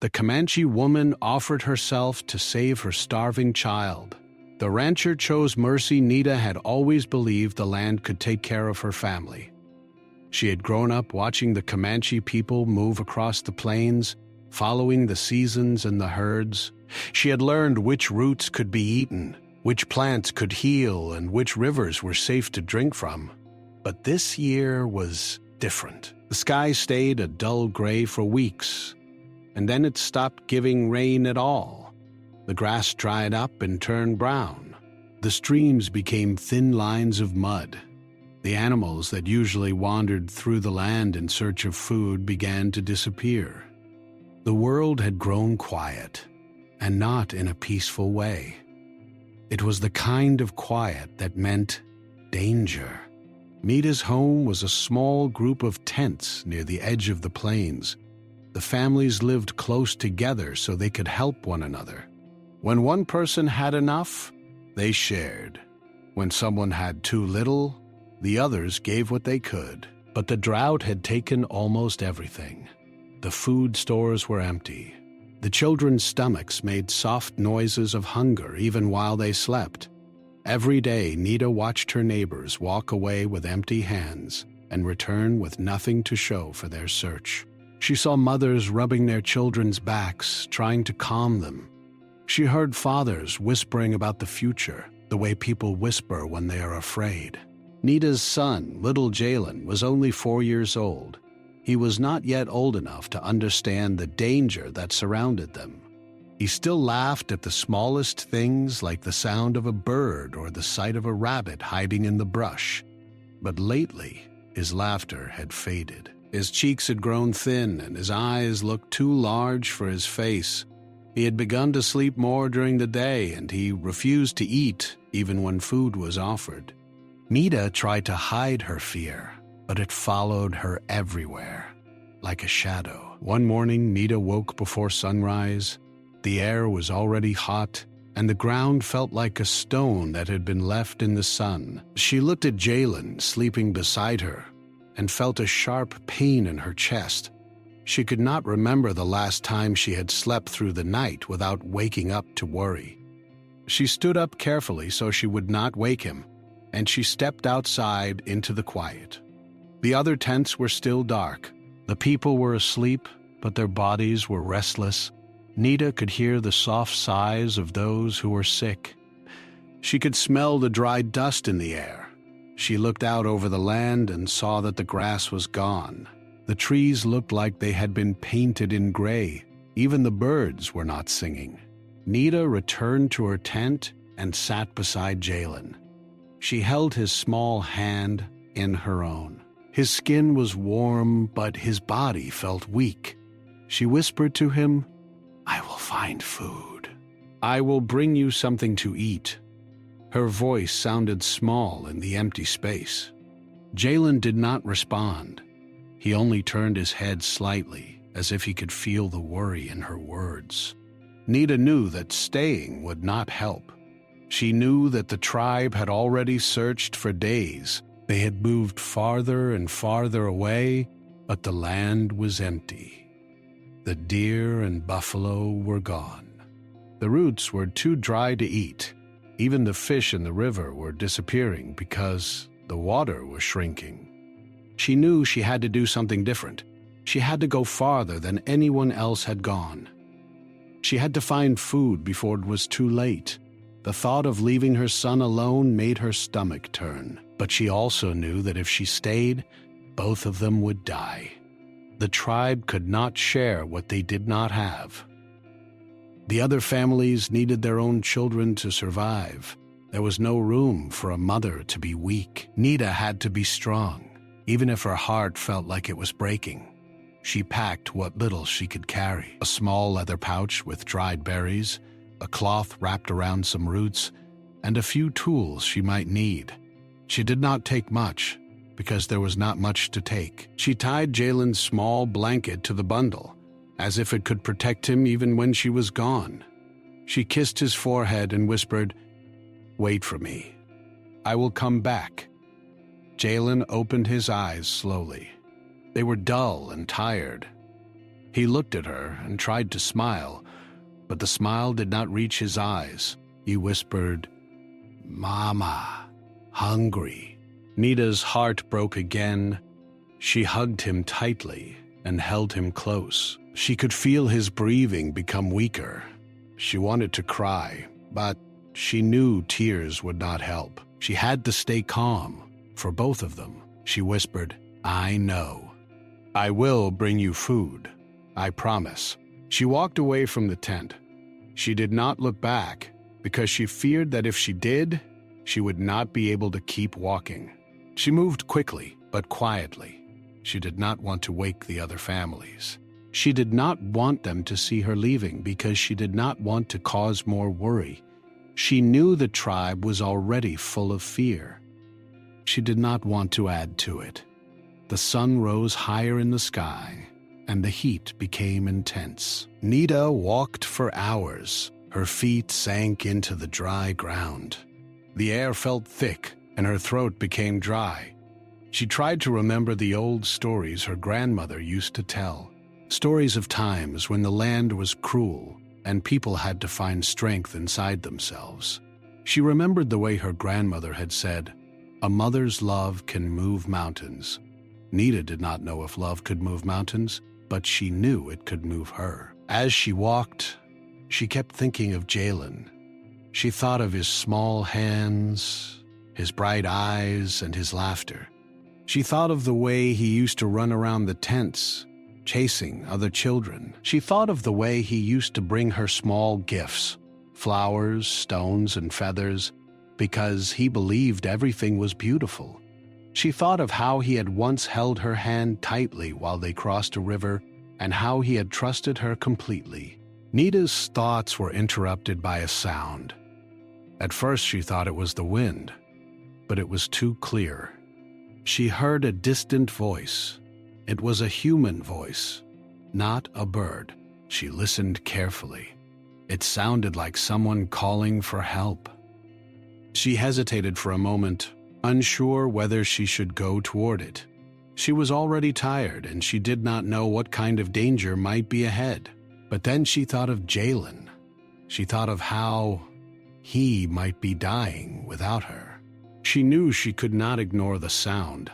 The Comanche woman offered herself to save her starving child. The rancher chose mercy. Nita had always believed the land could take care of her family. She had grown up watching the Comanche people move across the plains, following the seasons and the herds. She had learned which roots could be eaten, which plants could heal, and which rivers were safe to drink from. But this year was different. The sky stayed a dull gray for weeks, and then it stopped giving rain at all. The grass dried up and turned brown. The streams became thin lines of mud. The animals that usually wandered through the land in search of food began to disappear. The world had grown quiet, and not in a peaceful way. It was the kind of quiet that meant danger. Nita's home was a small group of tents near the edge of the plains. The families lived close together so they could help one another. When one person had enough, they shared. When someone had too little, the others gave what they could. But the drought had taken almost everything. The food stores were empty. The children's stomachs made soft noises of hunger even while they slept. Every day, Nita watched her neighbors walk away with empty hands and return with nothing to show for their search. She saw mothers rubbing their children's backs, trying to calm them. She heard fathers whispering about the future, the way people whisper when they are afraid. Nita's son, little Jalen, was only 4 years old. He was not yet old enough to understand the danger that surrounded them. He still laughed at the smallest things, like the sound of a bird or the sight of a rabbit hiding in the brush. But lately, his laughter had faded. His cheeks had grown thin and his eyes looked too large for his face. He had begun to sleep more during the day, and he refused to eat even when food was offered. Nita tried to hide her fear, but it followed her everywhere, like a shadow. One morning, Nita woke before sunrise. The air was already hot, and the ground felt like a stone that had been left in the sun. She looked at Jalen sleeping beside her and felt a sharp pain in her chest. She could not remember the last time she had slept through the night without waking up to worry. She stood up carefully so she would not wake him, and she stepped outside into the quiet. The other tents were still dark. The people were asleep, but their bodies were restless. Nita could hear the soft sighs of those who were sick. She could smell the dry dust in the air. She looked out over the land and saw that the grass was gone. The trees looked like they had been painted in gray. Even the birds were not singing. Nita returned to her tent and sat beside Jalen. She held his small hand in her own. His skin was warm, but his body felt weak. She whispered to him, "I will find food. I will bring you something to eat." Her voice sounded small in the empty space. Jalen did not respond. He only turned his head slightly, as if he could feel the worry in her words. Nita knew that staying would not help. She knew that the tribe had already searched for days. They had moved farther and farther away, but the land was empty. The deer and buffalo were gone. The roots were too dry to eat. Even the fish in the river were disappearing because the water was shrinking. She knew she had to do something different. She had to go farther than anyone else had gone. She had to find food before it was too late. The thought of leaving her son alone made her stomach turn. But she also knew that if she stayed, both of them would die. The tribe could not share what they did not have. The other families needed their own children to survive. There was no room for a mother to be weak. Nita had to be strong, even if her heart felt like it was breaking. She packed what little she could carry: a small leather pouch with dried berries, a cloth wrapped around some roots, and a few tools she might need. She did not take much, because there was not much to take. She tied Jalen's small blanket to the bundle, as if it could protect him even when she was gone. She kissed his forehead and whispered, "Wait for me. I will come back." Jalen opened his eyes slowly. They were dull and tired. He looked at her and tried to smile, but the smile did not reach his eyes. He whispered, "Mama, hungry." Nita's heart broke again. She hugged him tightly and held him close. She could feel his breathing become weaker. She wanted to cry, but she knew tears would not help. She had to stay calm, for both of them. She whispered, "I know. I will bring you food. I promise." She walked away from the tent. She did not look back, because she feared that if she did, she would not be able to keep walking. She moved quickly, but quietly. She did not want to wake the other families. She did not want them to see her leaving because she did not want to cause more worry. She knew the tribe was already full of fear. She did not want to add to it. The sun rose higher in the sky, and the heat became intense. Nita walked for hours. Her feet sank into the dry ground. The air felt thick, and her throat became dry. She tried to remember the old stories her grandmother used to tell. Stories of times when the land was cruel and people had to find strength inside themselves. She remembered the way her grandmother had said, "A mother's love can move mountains." Nita did not know if love could move mountains, but she knew it could move her. As she walked, she kept thinking of Jalen. She thought of his small hands, his bright eyes, and his laughter. She thought of the way he used to run around the tents, chasing other children. She thought of the way he used to bring her small gifts, flowers, stones, and feathers, because he believed everything was beautiful. She thought of how he had once held her hand tightly while they crossed a river, and how he had trusted her completely. Nita's thoughts were interrupted by a sound. At first she thought it was the wind, but it was too clear. She heard a distant voice. It was a human voice, not a bird. She listened carefully. It sounded like someone calling for help. She hesitated for a moment, unsure whether she should go toward it. She was already tired, and she did not know what kind of danger might be ahead. But then she thought of Jalen. She thought of how he might be dying without her. She knew she could not ignore the sound.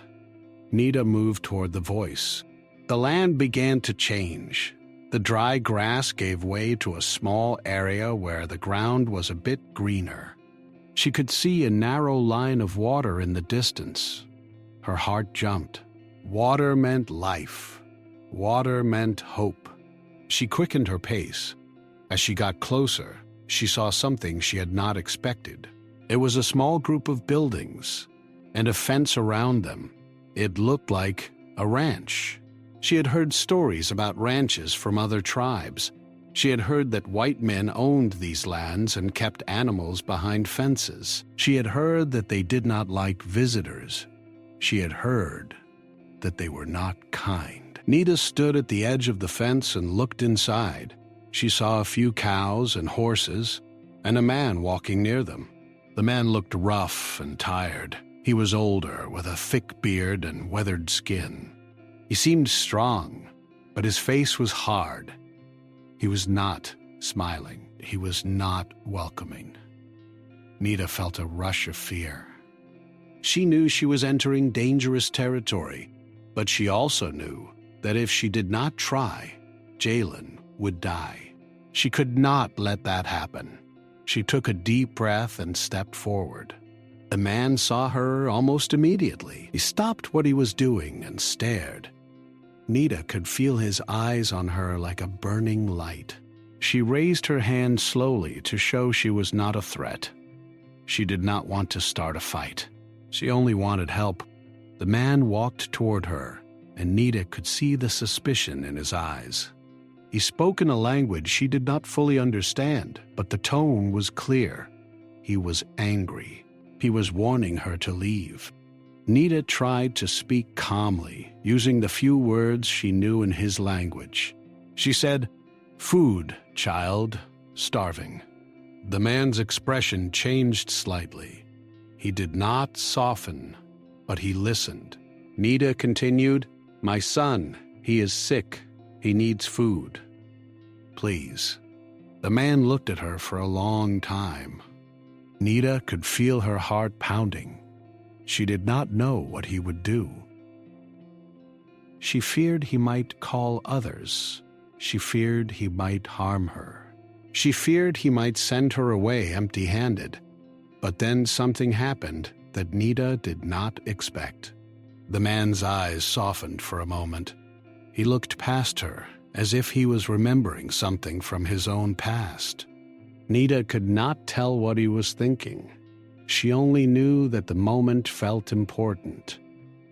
Nita moved toward the voice. The land began to change. The dry grass gave way to a small area where the ground was a bit greener. She could see a narrow line of water in the distance. Her heart jumped. Water meant life. Water meant hope. She quickened her pace. As she got closer, she saw something she had not expected. It was a small group of buildings and a fence around them. It looked like a ranch. She had heard stories about ranches from other tribes. She had heard that white men owned these lands and kept animals behind fences. She had heard that they did not like visitors. She had heard that they were not kind. Nita stood at the edge of the fence and looked inside. She saw a few cows and horses, and a man walking near them. The man looked rough and tired. He was older, with a thick beard and weathered skin. He seemed strong, but his face was hard. He was not smiling. He was not welcoming. Nita felt a rush of fear. She knew she was entering dangerous territory, but she also knew that if she did not try, Jalen would die. She could not let that happen. She took a deep breath and stepped forward. The man saw her almost immediately. He stopped what he was doing and stared. Nita could feel his eyes on her like a burning light. She raised her hand slowly to show she was not a threat. She did not want to start a fight. She only wanted help. The man walked toward her, and Nita could see the suspicion in his eyes. He spoke in a language she did not fully understand, but the tone was clear. He was angry. He was warning her to leave. Nita tried to speak calmly, using the few words she knew in his language. She said, "Food, child, starving." The man's expression changed slightly. He did not soften, but he listened. Nita continued, "My son, he is sick. He needs food. Please." The man looked at her for a long time. Nita could feel her heart pounding. She did not know what he would do. She feared he might call others. She feared he might harm her. She feared he might send her away empty-handed. But then something happened that Nita did not expect. The man's eyes softened for a moment. He looked past her, as if he was remembering something from his own past. Nita could not tell what he was thinking. She only knew that the moment felt important.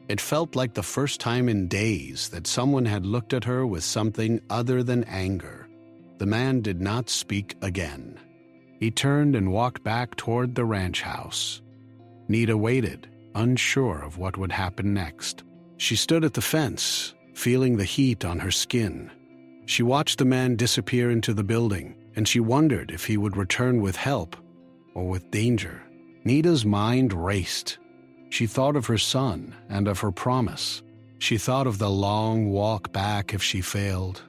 It felt like the first time in days that someone had looked at her with something other than anger. The man did not speak again. He turned and walked back toward the ranch house. Nita waited, unsure of what would happen next. She stood at the fence, feeling the heat on her skin. She watched the man disappear into the building, and she wondered if he would return with help or with danger. Nita's mind raced. She thought of her son and of her promise. She thought of the long walk back if she failed.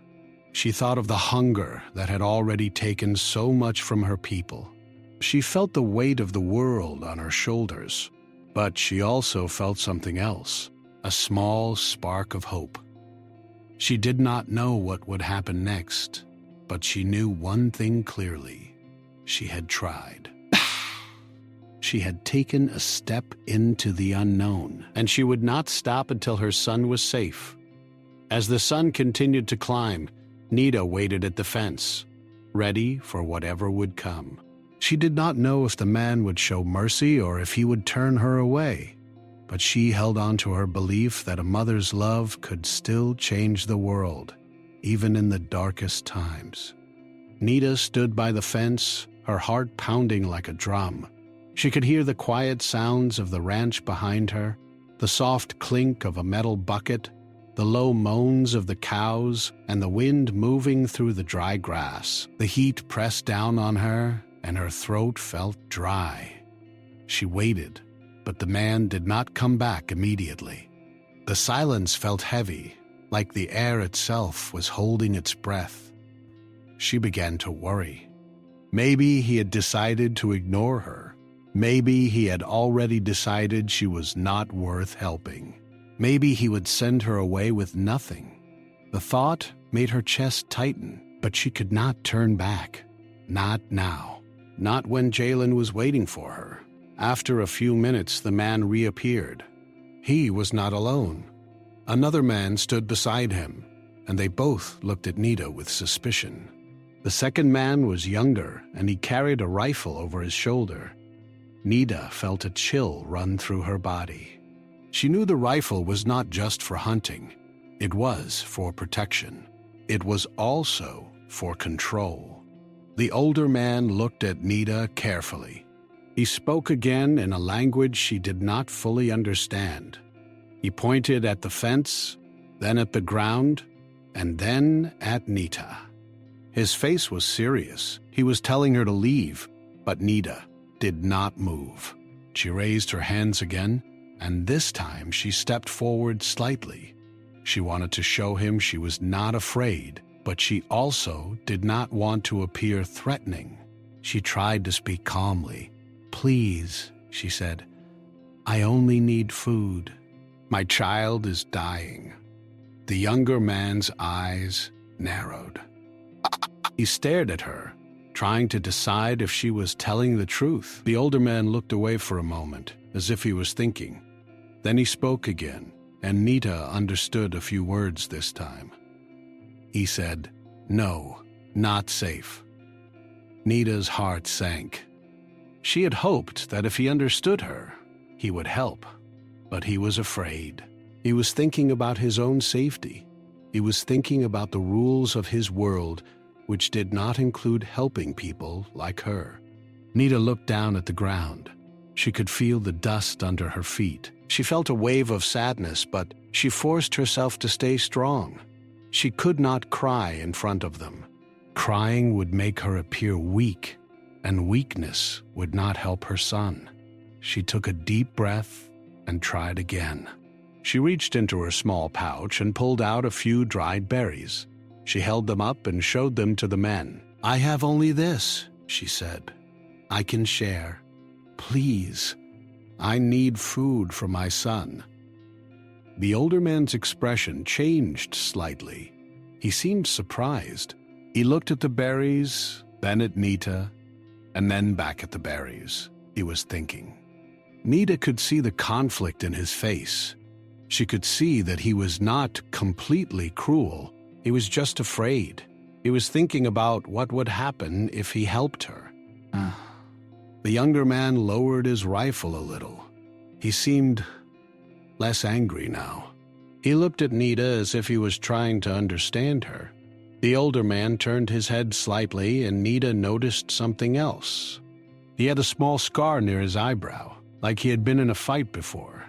She thought of the hunger that had already taken so much from her people. She felt the weight of the world on her shoulders, but she also felt something else, a small spark of hope. She did not know what would happen next, but she knew one thing clearly. She had tried. She had taken a step into the unknown, and she would not stop until her son was safe. As the sun continued to climb, Nita waited at the fence, ready for whatever would come. She did not know if the man would show mercy or if he would turn her away, but she held on to her belief that a mother's love could still change the world, even in the darkest times. Nita stood by the fence, her heart pounding like a drum. She could hear the quiet sounds of the ranch behind her, the soft clink of a metal bucket, the low moans of the cows, and the wind moving through the dry grass. The heat pressed down on her, and her throat felt dry. She waited, but the man did not come back immediately. The silence felt heavy, like the air itself was holding its breath. She began to worry. Maybe he had decided to ignore her. Maybe he had already decided she was not worth helping. Maybe he would send her away with nothing. The thought made her chest tighten, but she could not turn back. Not now. Not when Jalen was waiting for her. After a few minutes, the man reappeared. He was not alone. Another man stood beside him, and they both looked at Nita with suspicion. The second man was younger, and he carried a rifle over his shoulder. Nita felt a chill run through her body. She knew the rifle was not just for hunting. It was for protection. It was also for control. The older man looked at Nita carefully. He spoke again in a language she did not fully understand. He pointed at the fence, then at the ground, and then at Nita. His face was serious. He was telling her to leave, but Nita did not move. She raised her hands again, and this time she stepped forward slightly. She wanted to show him she was not afraid, but she also did not want to appear threatening. She tried to speak calmly. "Please," she said, "I only need food. My child is dying." The younger man's eyes narrowed. He stared at her, trying to decide if she was telling the truth. The older man looked away for a moment, as if he was thinking. Then he spoke again, and Nita understood a few words this time. He said, "No, not safe." Nita's heart sank. She had hoped that if he understood her, he would help. But he was afraid. He was thinking about his own safety. He was thinking about the rules of his world, which did not include helping people like her. Nita looked down at the ground. She could feel the dust under her feet. She felt a wave of sadness, but she forced herself to stay strong. She could not cry in front of them. Crying would make her appear weak, and weakness would not help her son. She took a deep breath and tried again. She reached into her small pouch and pulled out a few dried berries. She held them up and showed them to the men. "I have only this," she said. "I can share. Please, I need food for my son." The older man's expression changed slightly. He seemed surprised. He looked at the berries, then at Nita, and then back at the berries. He was thinking. Nita could see the conflict in his face. She could see that he was not completely cruel. He was just afraid. He was thinking about what would happen if he helped her. The younger man lowered his rifle a little. He seemed less angry now. He looked at Nita as if he was trying to understand her. The older man turned his head slightly, and Nita noticed something else. He had a small scar near his eyebrow, like he had been in a fight before.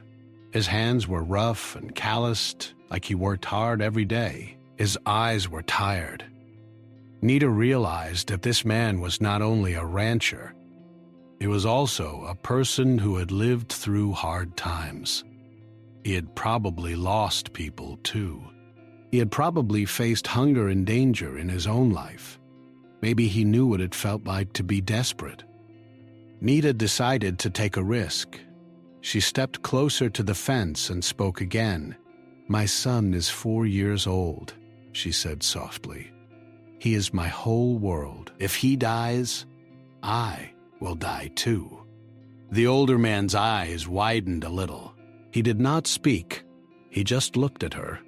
His hands were rough and calloused, like he worked hard every day. His eyes were tired. Nita realized that this man was not only a rancher, he was also a person who had lived through hard times. He had probably lost people, too. He had probably faced hunger and danger in his own life. Maybe he knew what it felt like to be desperate. Nita decided to take a risk. She stepped closer to the fence and spoke again. "My son is 4 years old," she said softly. "He is my whole world. If he dies, I will die too." The older man's eyes widened a little. He did not speak. He just looked at her,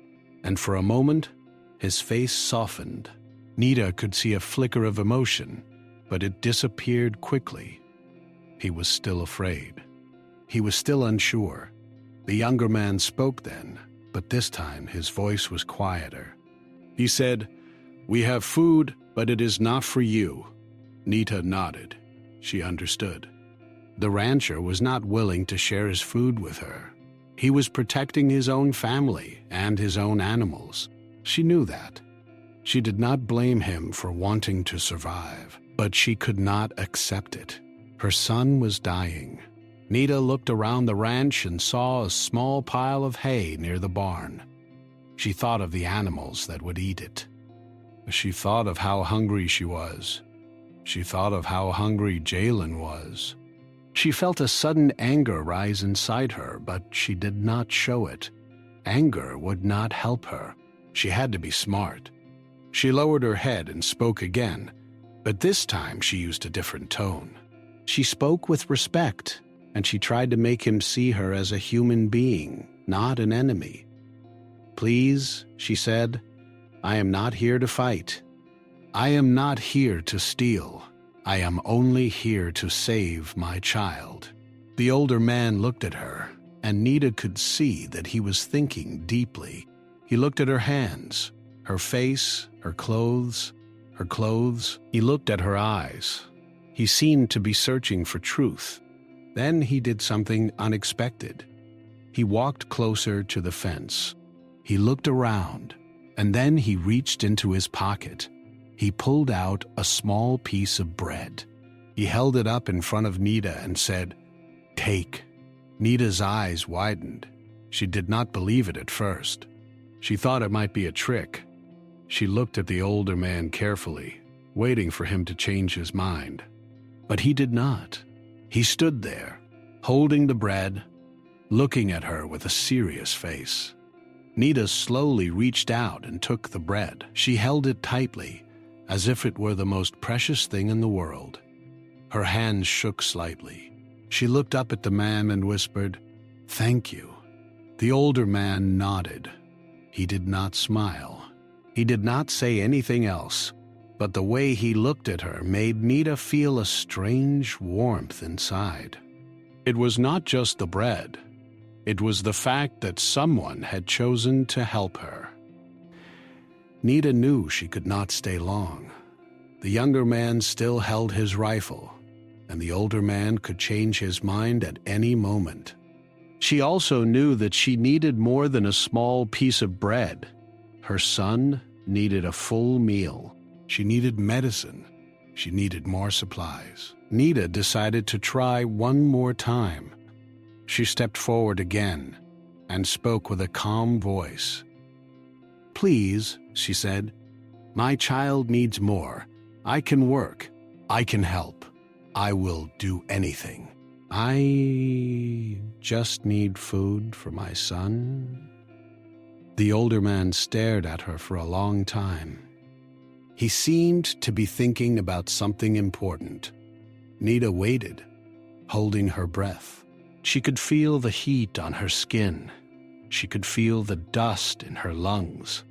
and for a moment, his face softened. Nita could see a flicker of emotion, but it disappeared quickly. He was still afraid. He was still unsure. The younger man spoke then, but this time his voice was quieter. He said, "We have food, but it is not for you." Nita nodded. She understood. The rancher was not willing to share his food with her. He was protecting his own family and his own animals. She knew that. She did not blame him for wanting to survive, but she could not accept it. Her son was dying. Nita looked around the ranch and saw a small pile of hay near the barn. She thought of the animals that would eat it. She thought of how hungry she was. She thought of how hungry Jalen was. She felt a sudden anger rise inside her, but she did not show it. Anger would not help her. She had to be smart. She lowered her head and spoke again, but this time she used a different tone. She spoke with respect, and she tried to make him see her as a human being, not an enemy. "Please," she said, "I am not here to fight. I am not here to steal. I am only here to save my child." The older man looked at her, and Nita could see that he was thinking deeply. He looked at her hands, her face, her clothes. He looked at her eyes. He seemed to be searching for truth. Then he did something unexpected. He walked closer to the fence. He looked around, and then he reached into his pocket. He pulled out a small piece of bread. He held it up in front of Nita and said, "Take." Nita's eyes widened. She did not believe it at first. She thought it might be a trick. She looked at the older man carefully, waiting for him to change his mind. But he did not. He stood there, holding the bread, looking at her with a serious face. Nita slowly reached out and took the bread. She held it tightly, as if it were the most precious thing in the world. Her hands shook slightly. She looked up at the man and whispered, "Thank you." The older man nodded. He did not smile. He did not say anything else, but the way he looked at her made Nita feel a strange warmth inside. It was not just the bread. It was the fact that someone had chosen to help her. Nita knew she could not stay long. The younger man still held his rifle, and the older man could change his mind at any moment. She also knew that she needed more than a small piece of bread. Her son needed a full meal. She needed medicine. She needed more supplies. Nita decided to try one more time. She stepped forward again and spoke with a calm voice. "Please," she said, My child needs more. I can work. I can help. I will do anything. I just need food for my son." The older man stared at her for a long time. He seemed to be thinking about something important. Nita waited, holding her breath. She could feel the heat on her skin. She could feel the dust in her lungs.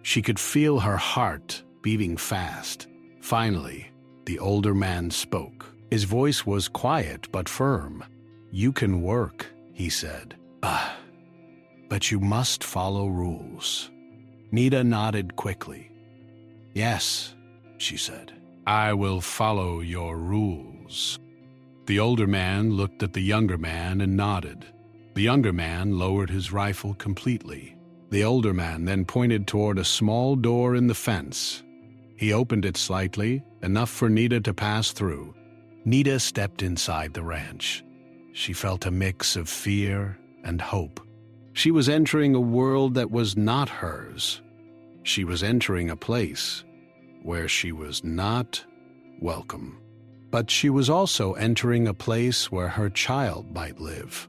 She could feel her heart beating fast. Finally, the older man spoke. His voice was quiet but firm. "You can work," he said. But you must follow rules." Nita nodded quickly. "Yes," she said. "I will follow your rules." The older man looked at the younger man and nodded. The younger man lowered his rifle completely. The older man then pointed toward a small door in the fence. He opened it slightly, enough for Nita to pass through. Nita stepped inside the ranch. She felt a mix of fear and hope. She was entering a world that was not hers. She was entering a place where she was not welcome. But she was also entering a place where her child might live.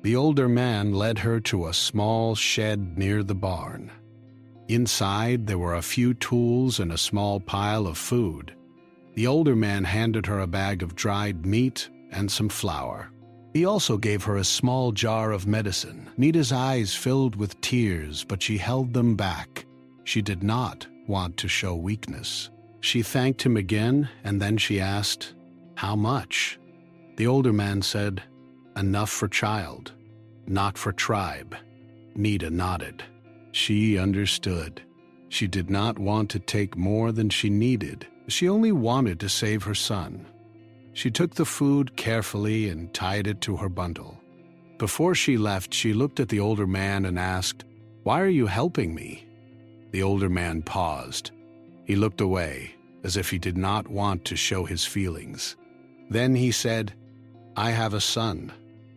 The older man led her to a small shed near the barn. Inside, there were a few tools and a small pile of food. The older man handed her a bag of dried meat and some flour. He also gave her a small jar of medicine. Nita's eyes filled with tears, but she held them back. She did not want to show weakness. She thanked him again, and then she asked, "How much?" The older man said, "Enough for child, not for tribe." Nita nodded. She understood. She did not want to take more than she needed. She only wanted to save her son. She took the food carefully and tied it to her bundle. Before she left, she looked at the older man and asked, "Why are you helping me?" The older man paused. He looked away, as if he did not want to show his feelings. Then he said, "I have a son.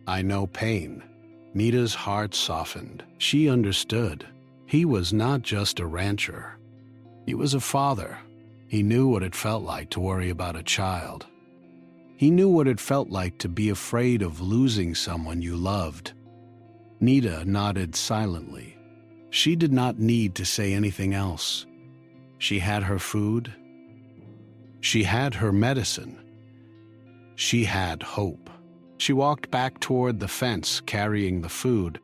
I know pain." Nita's heart softened. She understood. He was not just a rancher. He was a father. He knew what it felt like to worry about a child. He knew what it felt like to be afraid of losing someone you loved. Nita nodded silently. She did not need to say anything else. She had her food. She had her medicine. She had hope. She walked back toward the fence, carrying the food.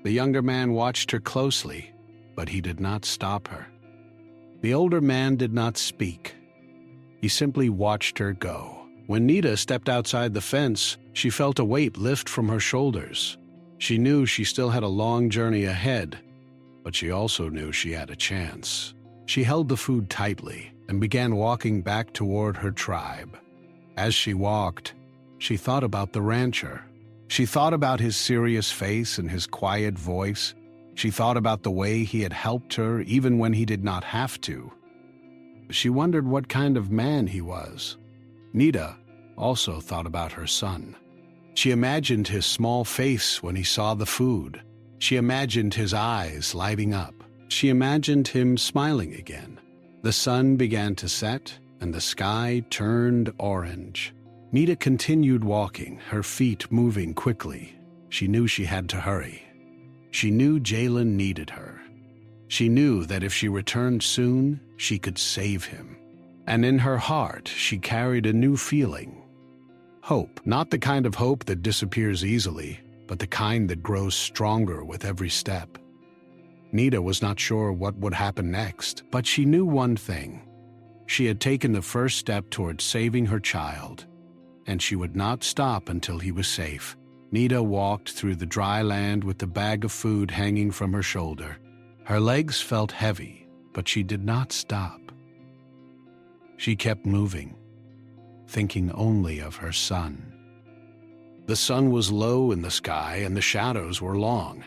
The younger man watched her closely, but he did not stop her. The older man did not speak. He simply watched her go. When Nita stepped outside the fence, she felt a weight lift from her shoulders. She knew she still had a long journey ahead, but she also knew she had a chance. She held the food tightly and began walking back toward her tribe. As she walked, she thought about the rancher. She thought about his serious face and his quiet voice. She thought about the way he had helped her even when he did not have to. She wondered what kind of man he was. Nita also thought about her son. She imagined his small face when he saw the food. She imagined his eyes lighting up. She imagined him smiling again. The sun began to set, and the sky turned orange. Nita continued walking, her feet moving quickly. She knew she had to hurry. She knew Jalen needed her. She knew that if she returned soon, she could save him. And in her heart, she carried a new feeling. Hope. Not the kind of hope that disappears easily, but the kind that grows stronger with every step. Nita was not sure what would happen next, but she knew one thing. She had taken the first step towards saving her child, and she would not stop until he was safe. Nita walked through the dry land with the bag of food hanging from her shoulder. Her legs felt heavy, but she did not stop. She kept moving, thinking only of her son. The sun was low in the sky and the shadows were long.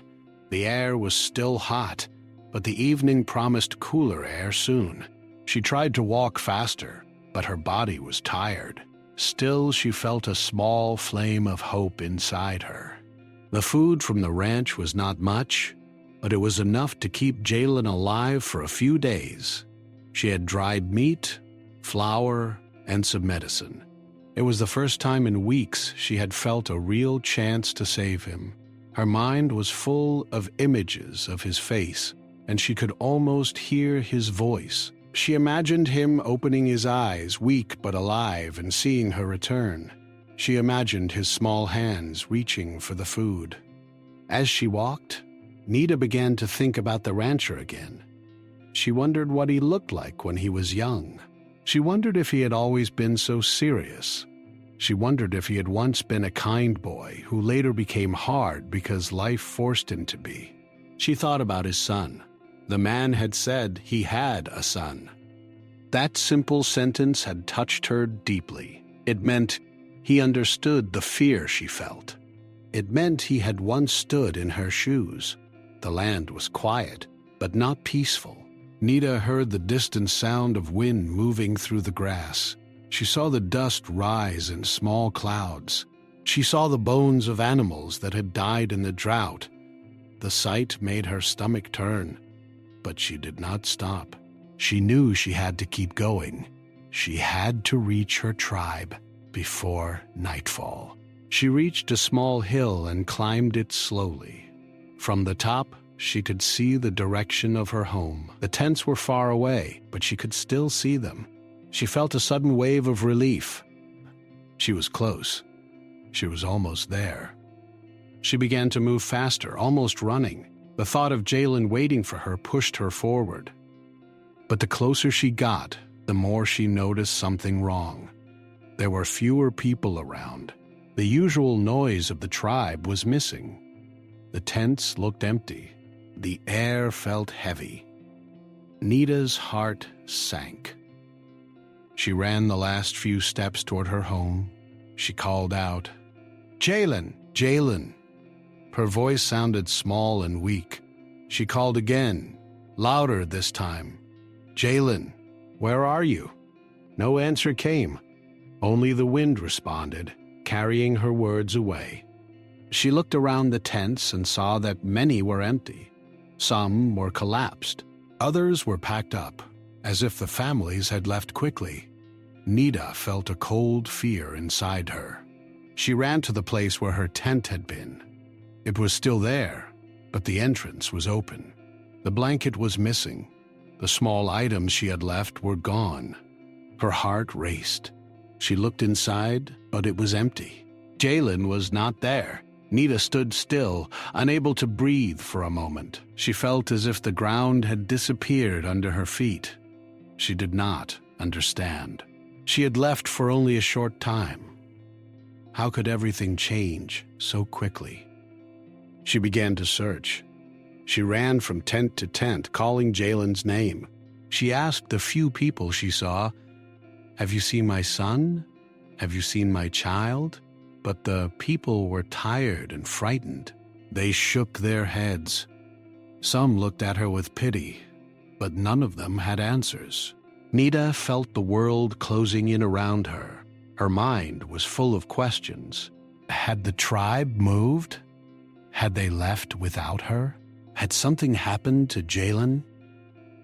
The air was still hot, but the evening promised cooler air soon. She tried to walk faster, but her body was tired. Still, she felt a small flame of hope inside her. The food from the ranch was not much, but it was enough to keep Jalen alive for a few days. She had dried meat, flour, and some medicine. It was the first time in weeks she had felt a real chance to save him. Her mind was full of images of his face, and she could almost hear his voice. She imagined him opening his eyes, weak but alive, and seeing her return. She imagined his small hands reaching for the food. As she walked, Nita began to think about the rancher again. She wondered what he looked like when he was young. She wondered if he had always been so serious. She wondered if he had once been a kind boy who later became hard because life forced him to be. She thought about his son. The man had said he had a son. That simple sentence had touched her deeply. It meant he understood the fear she felt. It meant he had once stood in her shoes. The land was quiet, but not peaceful. Nita heard the distant sound of wind moving through the grass. She saw the dust rise in small clouds. She saw the bones of animals that had died in the drought. The sight made her stomach turn, but she did not stop. She knew she had to keep going. She had to reach her tribe before nightfall. She reached a small hill and climbed it slowly. From the top, she could see the direction of her home. The tents were far away, but she could still see them. She felt a sudden wave of relief. She was close. She was almost there. She began to move faster, almost running. The thought of Jalen waiting for her pushed her forward. But the closer she got, the more she noticed something wrong. There were fewer people around. The usual noise of the tribe was missing. The tents looked empty. The air felt heavy. Nita's heart sank. She ran the last few steps toward her home. She called out, "Jalen! Jalen!" Her voice sounded small and weak. She called again, louder this time. "Jalen, where are you?" No answer came. Only the wind responded, carrying her words away. She looked around the tents and saw that many were empty. Some were collapsed. Others were packed up, as if the families had left quickly. Nita felt a cold fear inside her. She ran to the place where her tent had been. It was still there, but the entrance was open. The blanket was missing. The small items she had left were gone. Her heart raced. She looked inside, but it was empty. Jalen was not there. Nita stood still, unable to breathe for a moment. She felt as if the ground had disappeared under her feet. She did not understand. She had left for only a short time. How could everything change so quickly? She began to search. She ran from tent to tent, calling Jalen's name. She asked the few people she saw, "Have you seen my son? Have you seen my child?" But the people were tired and frightened. They shook their heads. Some looked at her with pity, but none of them had answers. Nita felt the world closing in around her. Her mind was full of questions. Had the tribe moved? Had they left without her? Had something happened to Jalen?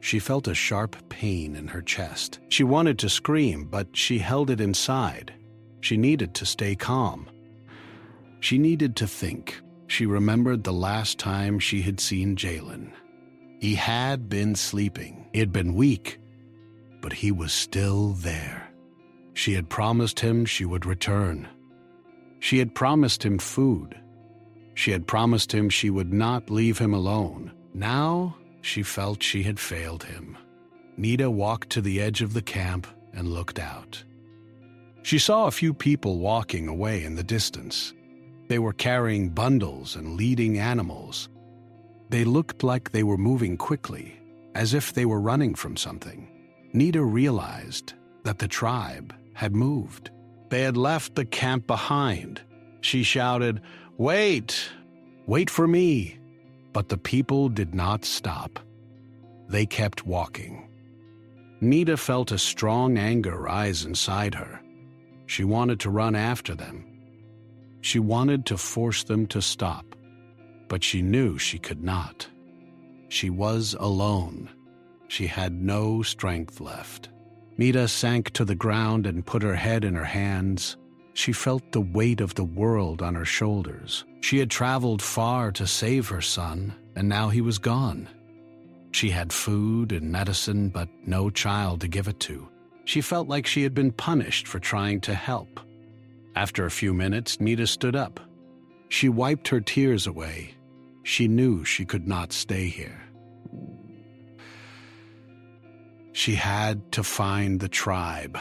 She felt a sharp pain in her chest. She wanted to scream, but she held it inside. She needed to stay calm. She needed to think. She remembered the last time she had seen Jalen. He had been sleeping. He had been weak, but he was still there. She had promised him she would return. She had promised him food. She had promised him she would not leave him alone. Now she felt she had failed him. Nita walked to the edge of the camp and looked out. She saw a few people walking away in the distance. They were carrying bundles and leading animals. They looked like they were moving quickly, as if they were running from something. Nita realized that the tribe had moved. They had left the camp behind. She shouted, "Wait! Wait for me!" But the people did not stop. They kept walking. Nita felt a strong anger rise inside her. She wanted to run after them. She wanted to force them to stop, but she knew she could not. She was alone. She had no strength left. Nita sank to the ground and put her head in her hands. She felt the weight of the world on her shoulders. She had traveled far to save her son, and now he was gone. She had food and medicine, but no child to give it to. She felt like she had been punished for trying to help. After a few minutes, Nita stood up. She wiped her tears away. She knew she could not stay here. She had to find the tribe.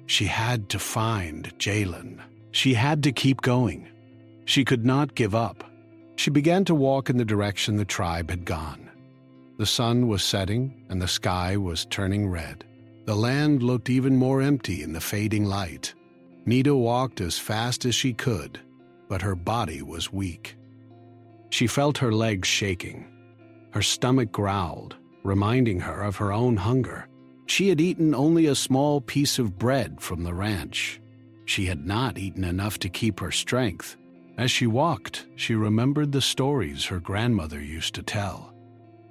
She had to find Jalen. She had to keep going. She could not give up. She began to walk in the direction the tribe had gone. The sun was setting and the sky was turning red. The land looked even more empty in the fading light. Nita walked as fast as she could, but her body was weak. She felt her legs shaking. Her stomach growled, reminding her of her own hunger. She had eaten only a small piece of bread from the ranch. She had not eaten enough to keep her strength. As she walked, she remembered the stories her grandmother used to tell.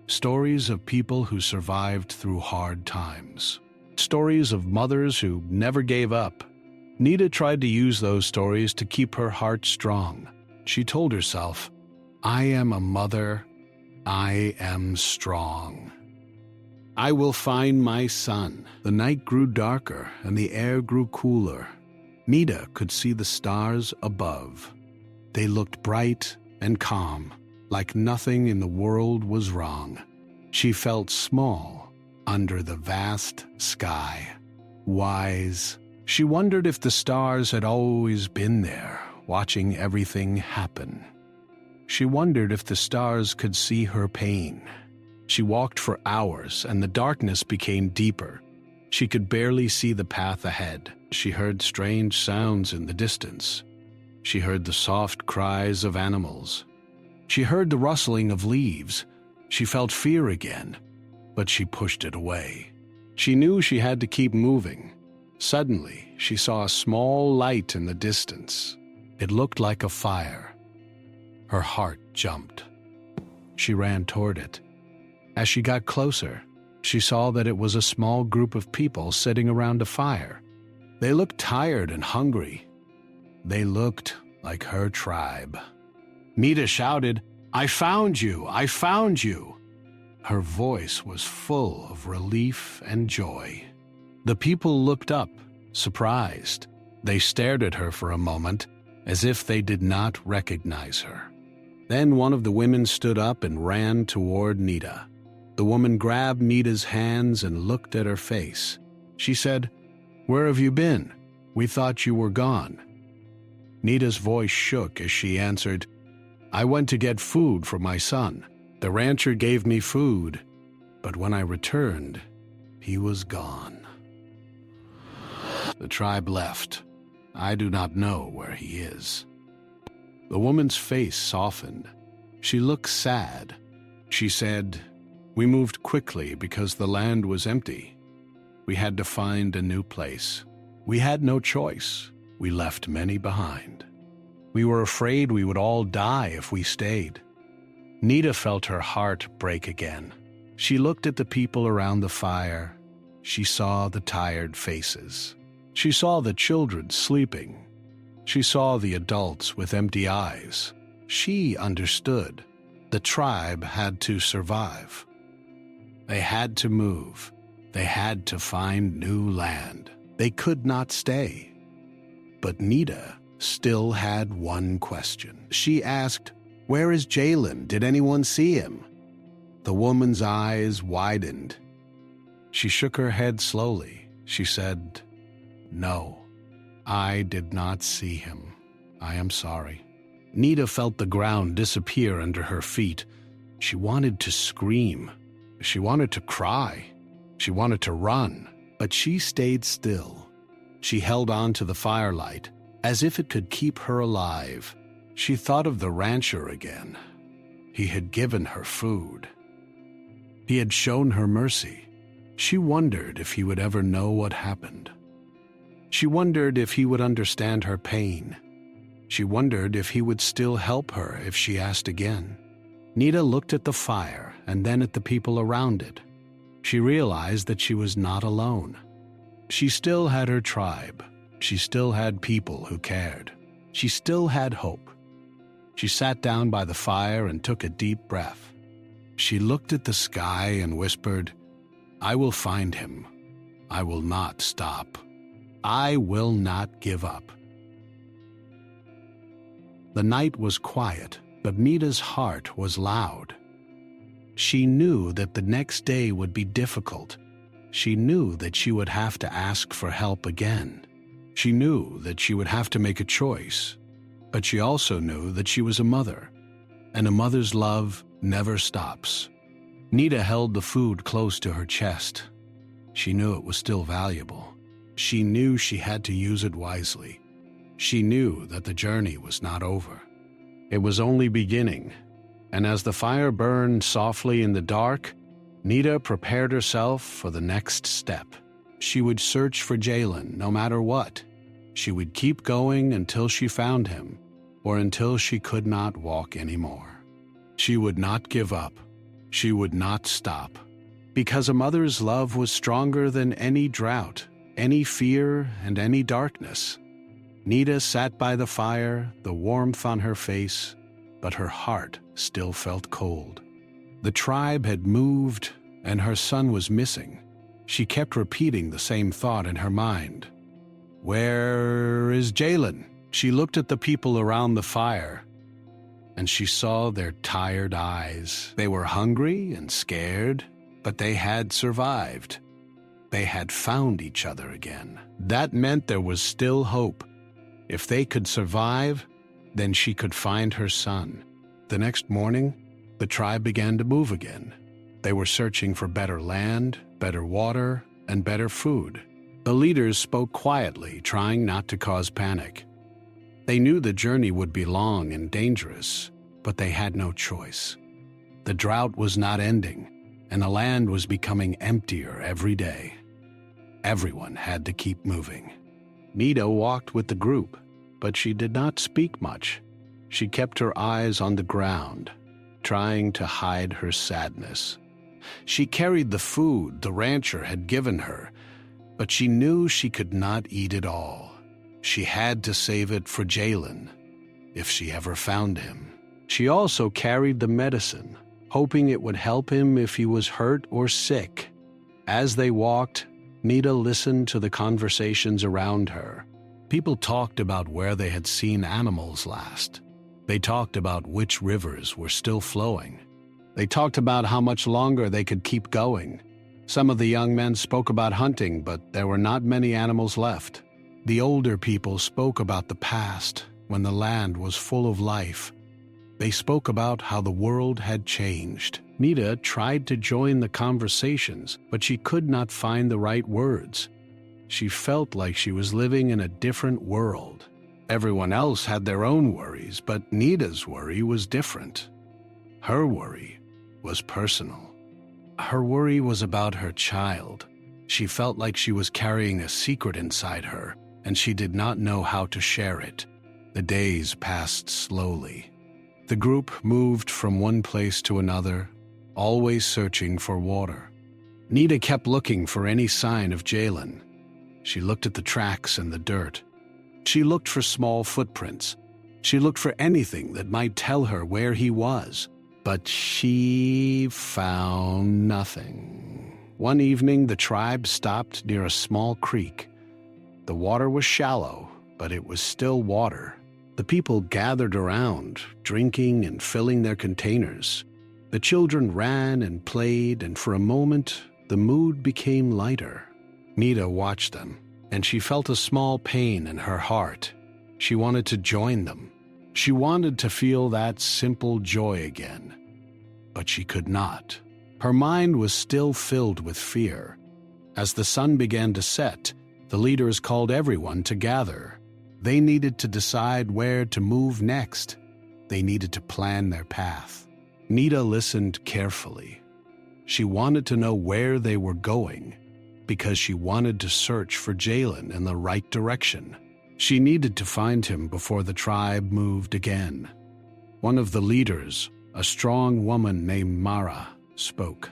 Stories of people who survived through hard times. Stories of mothers who never gave up. Nita tried to use those stories to keep her heart strong. She told herself, "I am a mother. I am strong. I will find my son." The night grew darker and the air grew cooler. Nita could see the stars above. They looked bright and calm, like nothing in the world was wrong. She felt small under the vast sky. Wise. She wondered if the stars had always been there, watching everything happen. She wondered if the stars could see her pain. She walked for hours, and the darkness became deeper. She could barely see the path ahead. She heard strange sounds in the distance. She heard the soft cries of animals. She heard the rustling of leaves. She felt fear again, but she pushed it away. She knew she had to keep moving. Suddenly, she saw a small light in the distance. It looked like a fire. Her heart jumped. She ran toward it. As she got closer, she saw that it was a small group of people sitting around a fire. They looked tired and hungry. They looked like her tribe. Nita shouted, "I found you! I found you!" Her voice was full of relief and joy. The people looked up, surprised. They stared at her for a moment, as if they did not recognize her. Then one of the women stood up and ran toward Nita. The woman grabbed Nita's hands and looked at her face. She said, "Where have you been? We thought you were gone." Nita's voice shook as she answered, "I went to get food for my son. The rancher gave me food, but when I returned, he was gone. The tribe left. I do not know where he is." The woman's face softened. She looked sad. She said, "We moved quickly because the land was empty. We had to find a new place. We had no choice. We left many behind. We were afraid we would all die if we stayed." Nita felt her heart break again. She looked at the people around the fire. She saw the tired faces. She saw the children sleeping. She saw the adults with empty eyes. She understood. The tribe had to survive. They had to move. They had to find new land. They could not stay. But Nita still had one question. She asked, "Where is Jalen? Did anyone see him?" The woman's eyes widened. She shook her head slowly. She said, "No, I did not see him. I am sorry." Nita felt the ground disappear under her feet. She wanted to scream. She wanted to cry. She wanted to run, but she stayed still. She held on to the firelight, as if it could keep her alive. She thought of the rancher again. He had given her food. He had shown her mercy. She wondered if he would ever know what happened. She wondered if he would understand her pain. She wondered if he would still help her if she asked again. Nita looked at the fire and then at the people around it. She realized that she was not alone. She still had her tribe. She still had people who cared. She still had hope. She sat down by the fire and took a deep breath. She looked at the sky and whispered, "I will find him. I will not stop. I will not give up." The night was quiet, but Nita's heart was loud. She knew that the next day would be difficult. She knew that she would have to ask for help again. She knew that she would have to make a choice, but she also knew that she was a mother, and a mother's love never stops. Nita held the food close to her chest. She knew it was still valuable. She knew she had to use it wisely. She knew that the journey was not over. It was only beginning, and as the fire burned softly in the dark, Nita prepared herself for the next step. She would search for Jalen no matter what. She would keep going until she found him, or until she could not walk anymore. She would not give up. She would not stop. Because a mother's love was stronger than any drought, any fear, and any darkness. Nita sat by the fire, the warmth on her face, but her heart still felt cold. The tribe had moved, and her son was missing. She kept repeating the same thought in her mind. "Where is Jalen?" She looked at the people around the fire, and she saw their tired eyes. They were hungry and scared, but they had survived. They had found each other again. That meant there was still hope. If they could survive, then she could find her son. The next morning, the tribe began to move again. They were searching for better land, better water, and better food. The leaders spoke quietly, trying not to cause panic. They knew the journey would be long and dangerous, but they had no choice. The drought was not ending, and the land was becoming emptier every day. Everyone had to keep moving. Nita walked with the group, but she did not speak much. She kept her eyes on the ground, trying to hide her sadness. She carried the food the rancher had given her, but she knew she could not eat it all. She had to save it for Jalen, if she ever found him. She also carried the medicine, hoping it would help him if he was hurt or sick. As they walked, Nita listened to the conversations around her. People talked about where they had seen animals last. They talked about which rivers were still flowing. They talked about how much longer they could keep going. Some of the young men spoke about hunting, but there were not many animals left. The older people spoke about the past, when the land was full of life. They spoke about how the world had changed. Nita tried to join the conversations, but she could not find the right words. She felt like she was living in a different world. Everyone else had their own worries, but Nita's worry was different. Her worry was personal. Her worry was about her child. She felt like she was carrying a secret inside her, and she did not know how to share it. The days passed slowly. The group moved from one place to another, always searching for water. Nita kept looking for any sign of Jalen. She looked at the tracks in the dirt. She looked for small footprints. She looked for anything that might tell her where he was. But she found nothing. One evening, the tribe stopped near a small creek. The water was shallow, but it was still water. The people gathered around, drinking and filling their containers. The children ran and played, and for a moment, the mood became lighter. Nita watched them, and she felt a small pain in her heart. She wanted to join them. She wanted to feel that simple joy again. But she could not. Her mind was still filled with fear. As the sun began to set, the leaders called everyone to gather. They needed to decide where to move next. They needed to plan their path. Nita listened carefully. She wanted to know where they were going, because she wanted to search for Jalen in the right direction. She needed to find him before the tribe moved again. One of the leaders, a strong woman named Mara, spoke.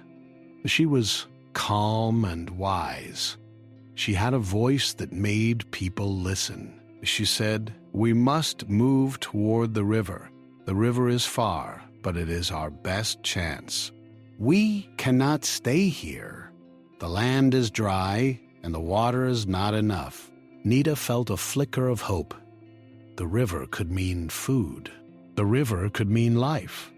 She was calm and wise. She had a voice that made people listen. She said, "We must move toward the river. The river is far, but it is our best chance. We cannot stay here. The land is dry, and the water is not enough." Nita felt a flicker of hope. The river could mean food. The river could mean life.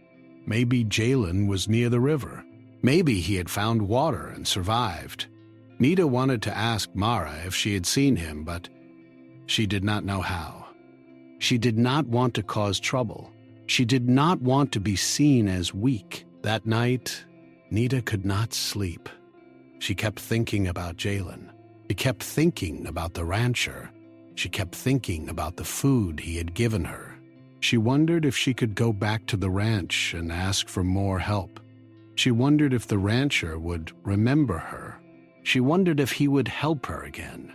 Maybe Jalen was near the river. Maybe he had found water and survived. Nita wanted to ask Mara if she had seen him, but she did not know how. She did not want to cause trouble. She did not want to be seen as weak. That night, Nita could not sleep. She kept thinking about Jalen. She kept thinking about the rancher. She kept thinking about the food he had given her. She wondered if she could go back to the ranch and ask for more help. She wondered if the rancher would remember her. She wondered if he would help her again.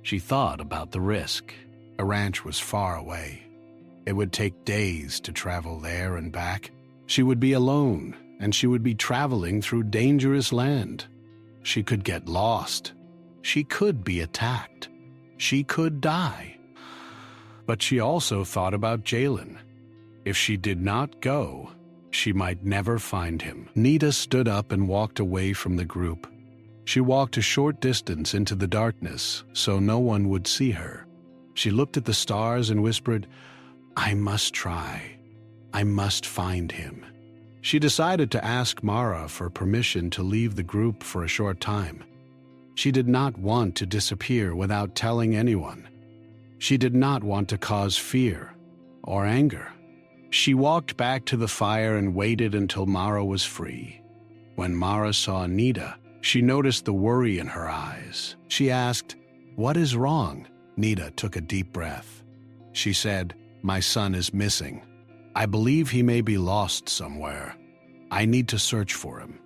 She thought about the risk. The ranch was far away. It would take days to travel there and back. She would be alone, and she would be traveling through dangerous land. She could get lost. She could be attacked. She could die. But she also thought about Jalen. If she did not go, she might never find him. Nita stood up and walked away from the group. She walked a short distance into the darkness so no one would see her. She looked at the stars and whispered, "I must try. I must find him." She decided to ask Mara for permission to leave the group for a short time. She did not want to disappear without telling anyone. She did not want to cause fear or anger. She walked back to the fire and waited until Mara was free. When Mara saw Nita, she noticed the worry in her eyes. She asked, "What is wrong?" Nita took a deep breath. She said, "My son is missing. I believe he may be lost somewhere. I need to search for him.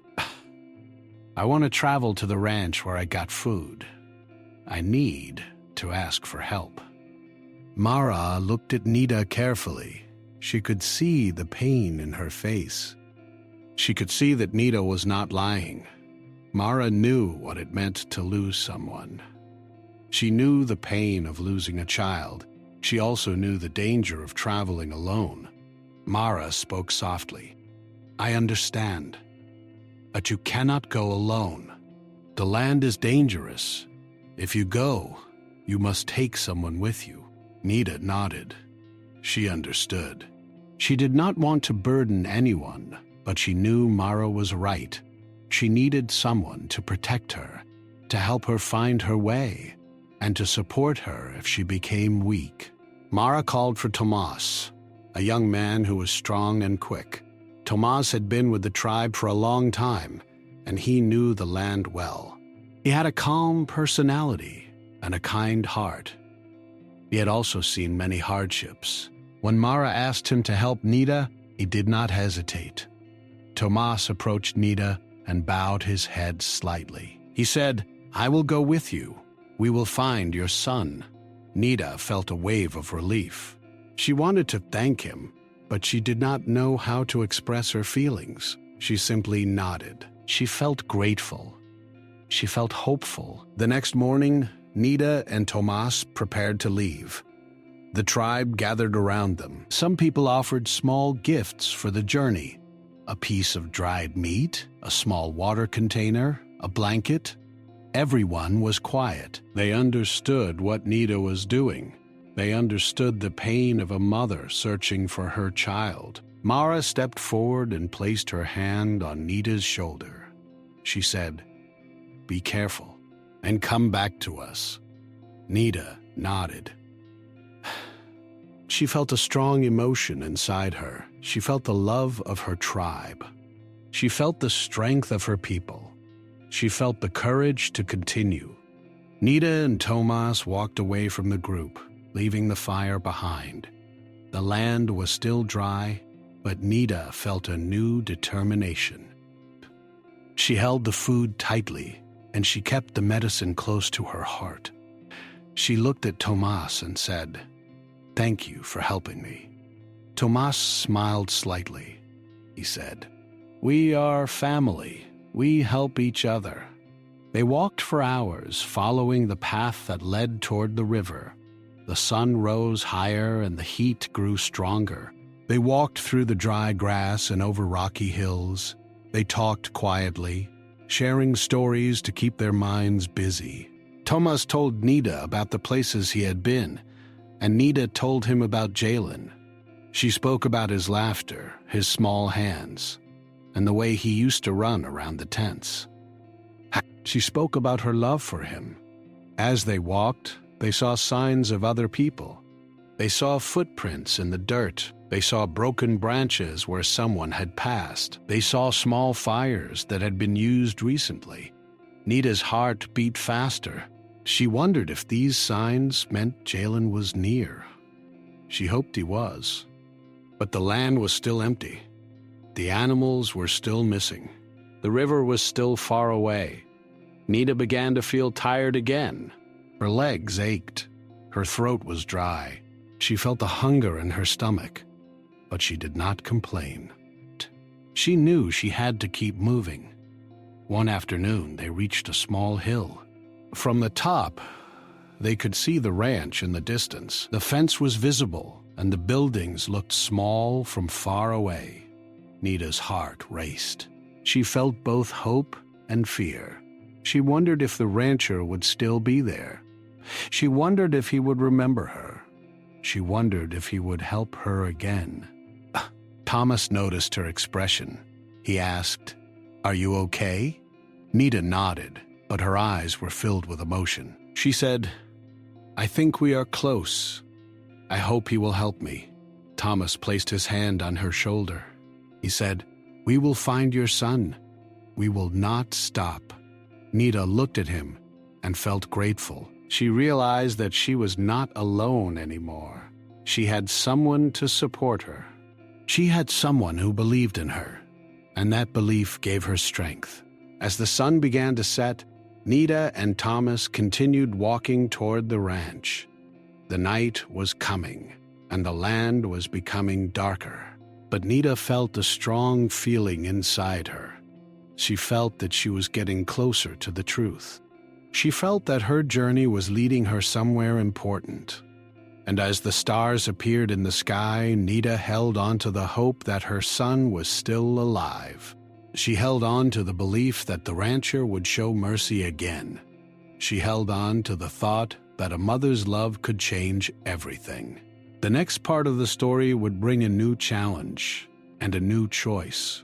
I want to travel to the ranch where I got food. I need to ask for help." Mara looked at Nita carefully. She could see the pain in her face. She could see that Nita was not lying. Mara knew what it meant to lose someone. She knew the pain of losing a child. She also knew the danger of traveling alone. Mara spoke softly. "I understand. But you cannot go alone. The land is dangerous. If you go, you must take someone with you." Nita nodded. She understood. She did not want to burden anyone, but she knew Mara was right. She needed someone to protect her, to help her find her way, and to support her if she became weak. Mara called for Tomas, a young man who was strong and quick. Tomas had been with the tribe for a long time, and he knew the land well. He had a calm personality and a kind heart. He had also seen many hardships. When Mara asked him to help Nita, he did not hesitate. Tomas approached Nita and bowed his head slightly. He said, "I will go with you. We will find your son." Nita felt a wave of relief. She wanted to thank him, but she did not know how to express her feelings. She simply nodded. She felt grateful. She felt hopeful. The next morning, Nita and Tomas prepared to leave. The tribe gathered around them. Some people offered small gifts for the journey. A piece of dried meat, a small water container, a blanket. Everyone was quiet. They understood what Nita was doing. They understood the pain of a mother searching for her child. Mara stepped forward and placed her hand on Nita's shoulder. She said, "Be careful, and come back to us." Nita nodded. She felt a strong emotion inside her. She felt the love of her tribe. She felt the strength of her people. She felt the courage to continue. Nita and Tomas walked away from the group, leaving the fire behind. The land was still dry, but Nita felt a new determination. She held the food tightly, and she kept the medicine close to her heart. She looked at Tomas and said, "Thank you for helping me." Tomas smiled slightly. He said, "We are family. We help each other." They walked for hours, following the path that led toward the river. The sun rose higher and the heat grew stronger. They walked through the dry grass and over rocky hills. They talked quietly, sharing stories to keep their minds busy. Thomas told Nita about the places he had been, and Nita told him about Jalen. She spoke about his laughter, his small hands, and the way he used to run around the tents. She spoke about her love for him. As they walked, they saw signs of other people. They saw footprints in the dirt. They saw broken branches where someone had passed. They saw small fires that had been used recently. Nita's heart beat faster. She wondered if these signs meant Jalen was near. She hoped he was. But the land was still empty. The animals were still missing. The river was still far away. Nita began to feel tired again. Her legs ached. Her throat was dry. She felt a hunger in her stomach, but she did not complain. She knew she had to keep moving. One afternoon, they reached a small hill. From the top, they could see the ranch in the distance. The fence was visible, and the buildings looked small from far away. Nita's heart raced. She felt both hope and fear. She wondered if the rancher would still be there. She wondered if he would remember her. She wondered if he would help her again. Thomas noticed her expression. He asked, "Are you okay?" Nita nodded, but her eyes were filled with emotion. She said, "I think we are close. I hope he will help me." Thomas placed his hand on her shoulder. He said, "We will find your son. We will not stop." Nita looked at him and felt grateful. She realized that she was not alone anymore. She had someone to support her. She had someone who believed in her, and that belief gave her strength. As the sun began to set, Nita and Thomas continued walking toward the ranch. The night was coming, and the land was becoming darker. But Nita felt a strong feeling inside her. She felt that she was getting closer to the truth. She felt that her journey was leading her somewhere important. And as the stars appeared in the sky, Nita held on to the hope that her son was still alive. She held on to the belief that the rancher would show mercy again. She held on to the thought that a mother's love could change everything. The next part of the story would bring a new challenge and a new choice.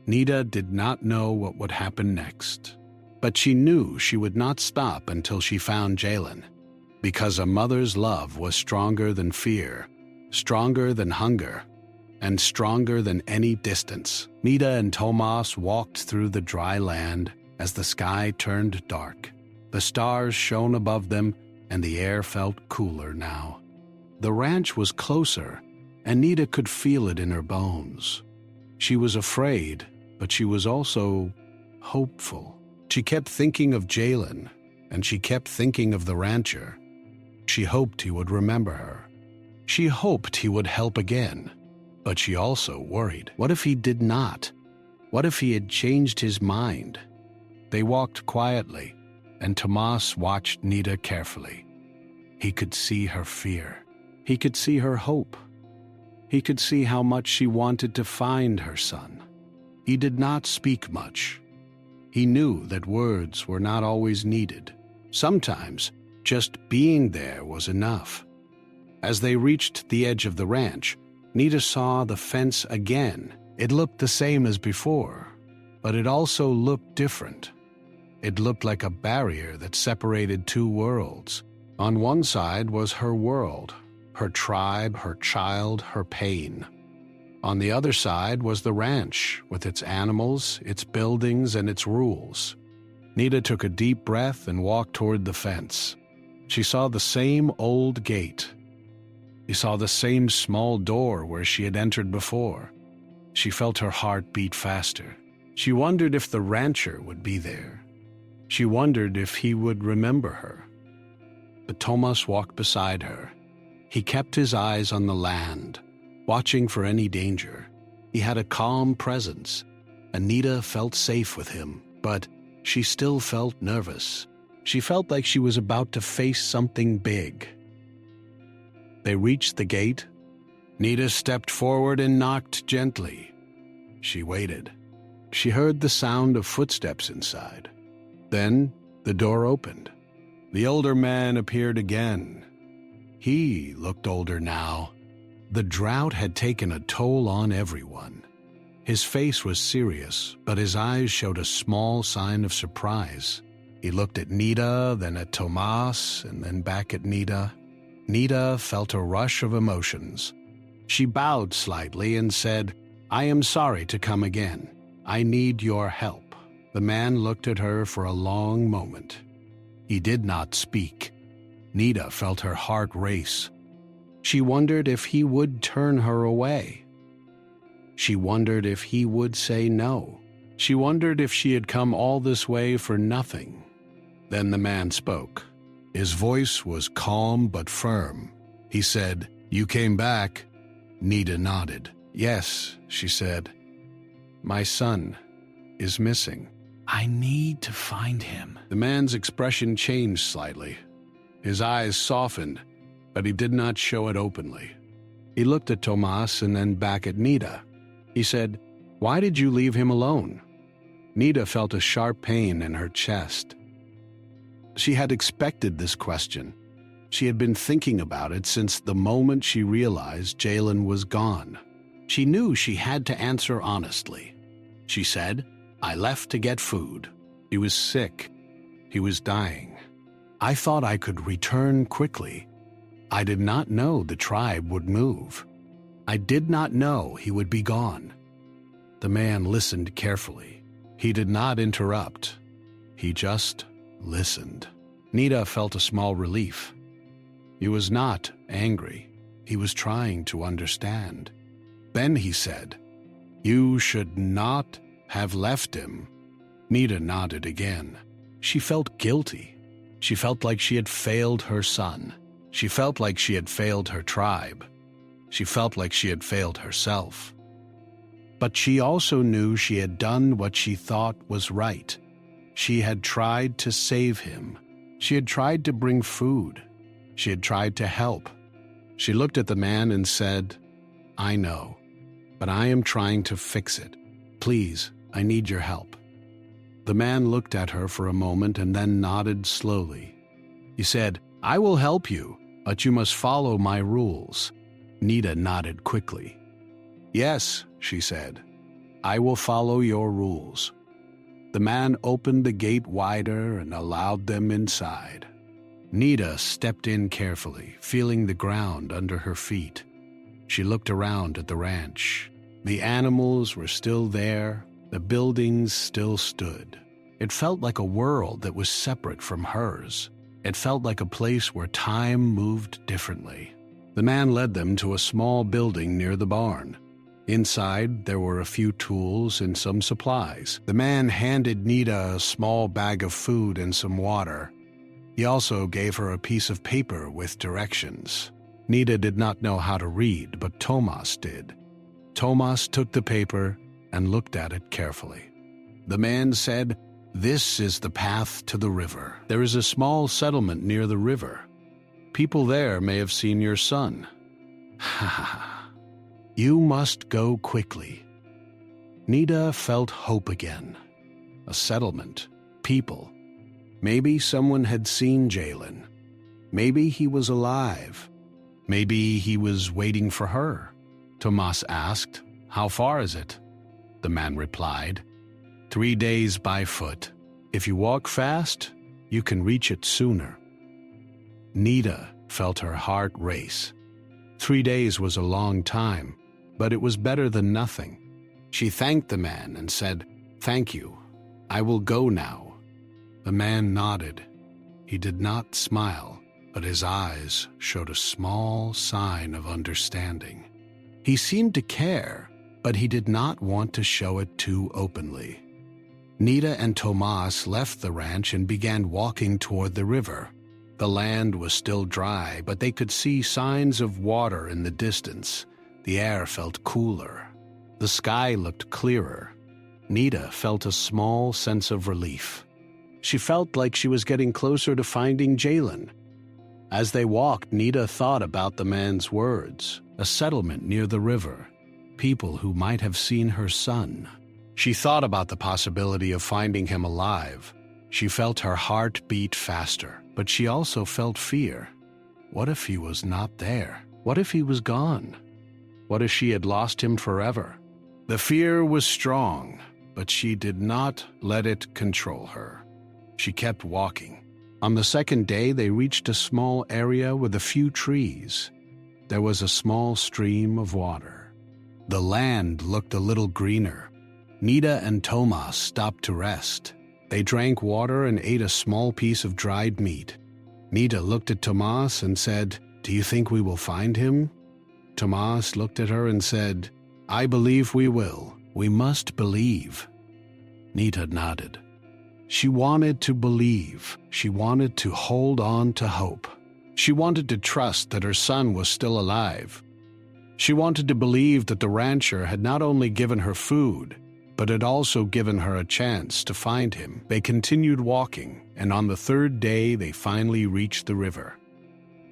Nita did not know what would happen next, but she knew she would not stop until she found Jalen, because a mother's love was stronger than fear, stronger than hunger, and stronger than any distance. Nita and Tomas walked through the dry land as the sky turned dark. The stars shone above them, and the air felt cooler now. The ranch was closer, and Nita could feel it in her bones. She was afraid, but she was also hopeful. She kept thinking of Jalen, and she kept thinking of the rancher. She hoped he would remember her. She hoped he would help again, but she also worried. What if he did not? What if he had changed his mind? They walked quietly, and Tomas watched Nita carefully. He could see her fear. He could see her hope. He could see how much she wanted to find her son. He did not speak much. He knew that words were not always needed. Sometimes, just being there was enough. As they reached the edge of the ranch, Nita saw the fence again. It looked the same as before, but it also looked different. It looked like a barrier that separated two worlds. On one side was her world, her tribe, her child, her pain. On the other side was the ranch, with its animals, its buildings, and its rules. Nita took a deep breath and walked toward the fence. She saw the same old gate. She saw the same small door where she had entered before. She felt her heart beat faster. She wondered if the rancher would be there. She wondered if he would remember her. But Tomas walked beside her. He kept his eyes on the land, watching for any danger. He had a calm presence. Nita felt safe with him, but she still felt nervous. She felt like she was about to face something big. They reached the gate. Nita stepped forward and knocked gently. She waited. She heard the sound of footsteps inside. Then the door opened. The older man appeared again. He looked older now. The drought had taken a toll on everyone. His face was serious, but his eyes showed a small sign of surprise. He looked at Nita, then at Tomas, and then back at Nita. Nita felt a rush of emotions. She bowed slightly and said, "I am sorry to come again. I need your help." The man looked at her for a long moment. He did not speak. Nita felt her heart race. She wondered if he would turn her away. She wondered if he would say no. She wondered if she had come all this way for nothing. Then the man spoke. His voice was calm but firm. He said, "You came back?" Nita nodded. "Yes," she said. "My son is missing. I need to find him." The man's expression changed slightly. His eyes softened, but he did not show it openly. He looked at Tomas and then back at Nita. He said, "Why did you leave him alone?" Nita felt a sharp pain in her chest. She had expected this question. She had been thinking about it since the moment she realized Jalen was gone. She knew she had to answer honestly. She said, "I left to get food. He was sick. He was dying. I thought I could return quickly. I did not know the tribe would move. I did not know he would be gone." The man listened carefully. He did not interrupt. He just listened. Nita felt a small relief. He was not angry. He was trying to understand. Then he said, "You should not have left him." Nita nodded again. She felt guilty. She felt like she had failed her son. She felt like she had failed her tribe. She felt like she had failed herself. But she also knew she had done what she thought was right. She had tried to save him. She had tried to bring food. She had tried to help. She looked at the man and said, "I know, but I am trying to fix it. Please, I need your help." The man looked at her for a moment and then nodded slowly. He said, "I will help you, but you must follow my rules." Nita nodded quickly. "Yes," she said, "I will follow your rules." The man opened the gate wider and allowed them inside. Nita stepped in carefully, feeling the ground under her feet. She looked around at the ranch. The animals were still there. The buildings still stood. It felt like a world that was separate from hers. It felt like a place where time moved differently. The man led them to a small building near the barn. Inside, there were a few tools and some supplies. The man handed Nita a small bag of food and some water. He also gave her a piece of paper with directions. Nita did not know how to read, but Tomas did. Tomas took the paper and looked at it carefully. The man said, "This is the path to the river. There is a small settlement near the river. People there may have seen your son. Ha ha ha. You must go quickly." Nita felt hope again. A settlement, people. Maybe someone had seen Jalen. Maybe he was alive. Maybe he was waiting for her. Tomas asked, "How far is it?" The man replied, 3 days by foot. If you walk fast, you can reach it sooner." Nita felt her heart race. 3 days was a long time, but it was better than nothing. She thanked the man and said, "Thank you. I will go now." The man nodded. He did not smile, but his eyes showed a small sign of understanding. He seemed to care, but he did not want to show it too openly. Nita and Tomas left the ranch and began walking toward the river. The land was still dry, but they could see signs of water in the distance. The air felt cooler. The sky looked clearer. Nita felt a small sense of relief. She felt like she was getting closer to finding Jalen. As they walked, Nita thought about the man's words. A settlement near the river. People who might have seen her son. She thought about the possibility of finding him alive. She felt her heart beat faster, but she also felt fear. What if he was not there? What if he was gone? What if she had lost him forever? The fear was strong, but she did not let it control her. She kept walking. On the second day, they reached a small area with a few trees. There was a small stream of water. The land looked a little greener. Nita and Tomas stopped to rest. They drank water and ate a small piece of dried meat. Nita looked at Tomas and said, "Do you think we will find him?" Tomas looked at her and said, "I believe we will. We must believe." Nita nodded. She wanted to believe. She wanted to hold on to hope. She wanted to trust that her son was still alive. She wanted to believe that the rancher had not only given her food, but had also given her a chance to find him. They continued walking, and on the third day they finally reached the river.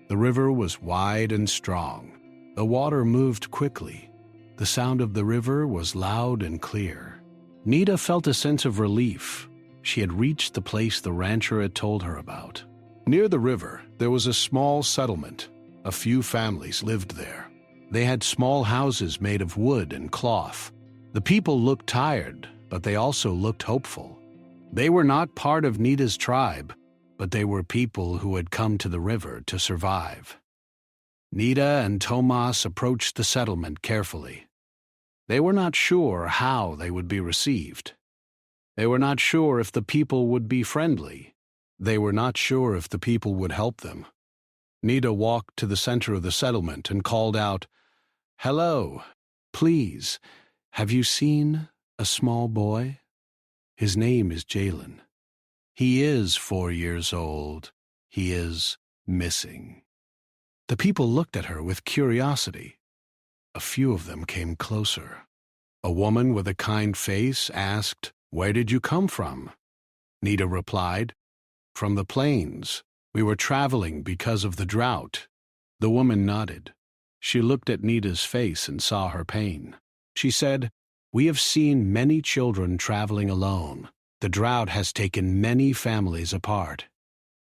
The river was wide and strong. The water moved quickly. The sound of the river was loud and clear. Nita felt a sense of relief. She had reached the place the rancher had told her about. Near the river, there was a small settlement. A few families lived there. They had small houses made of wood and cloth. The people looked tired, but they also looked hopeful. They were not part of Nita's tribe, but they were people who had come to the river to survive. Nita and Tomas approached the settlement carefully. They were not sure how they would be received. They were not sure if the people would be friendly. They were not sure if the people would help them. Nita walked to the center of the settlement and called out, "Hello, please. Have you seen a small boy? His name is Jalen. He is 4 years old. He is missing." The people looked at her with curiosity. A few of them came closer. A woman with a kind face asked, "Where did you come from?" Nita replied, "From the plains. We were traveling because of the drought." The woman nodded. She looked at Nita's face and saw her pain. She said, "We have seen many children traveling alone. The drought has taken many families apart."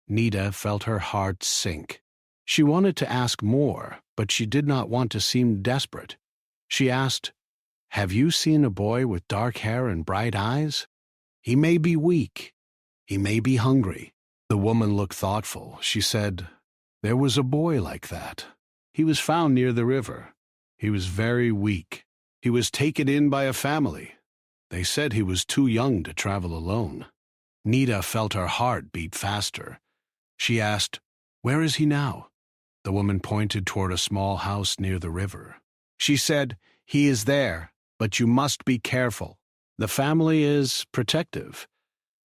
Nita felt her heart sink. She wanted to ask more, but she did not want to seem desperate. She asked, "Have you seen a boy with dark hair and bright eyes? He may be weak. He may be hungry." The woman looked thoughtful. She said, "There was a boy like that. He was found near the river. He was very weak. He was taken in by a family. They said he was too young to travel alone." Nita felt her heart beat faster. She asked, "Where is he now?" The woman pointed toward a small house near the river. She said, "He is there, but you must be careful. The family is protective.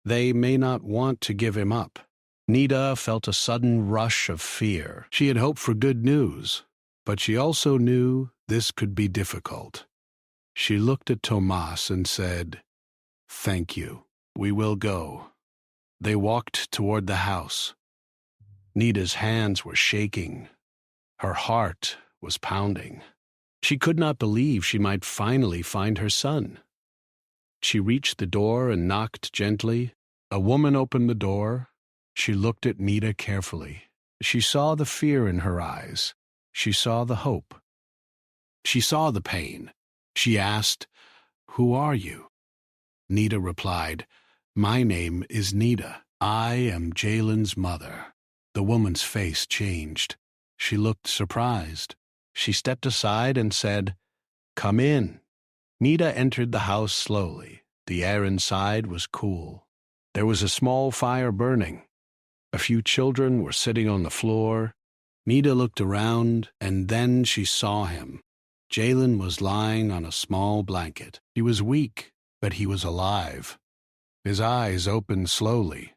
They may not want to give him up." Nita felt a sudden rush of fear. She had hoped for good news, but she also knew this could be difficult. She looked at Tomas and said, "Thank you. We will go." They walked toward the house. Nita's hands were shaking. Her heart was pounding. She could not believe she might finally find her son. She reached the door and knocked gently. A woman opened the door. She looked at Nita carefully. She saw the fear in her eyes. She saw the hope. She saw the pain. She asked, "Who are you?" Nita replied, "My name is Nita. I am Jalen's mother." The woman's face changed. She looked surprised. She stepped aside and said, "Come in." Nita entered the house slowly. The air inside was cool. There was a small fire burning. A few children were sitting on the floor. Nita looked around, and then she saw him. Jalen was lying on a small blanket. He was weak, but he was alive. His eyes opened slowly,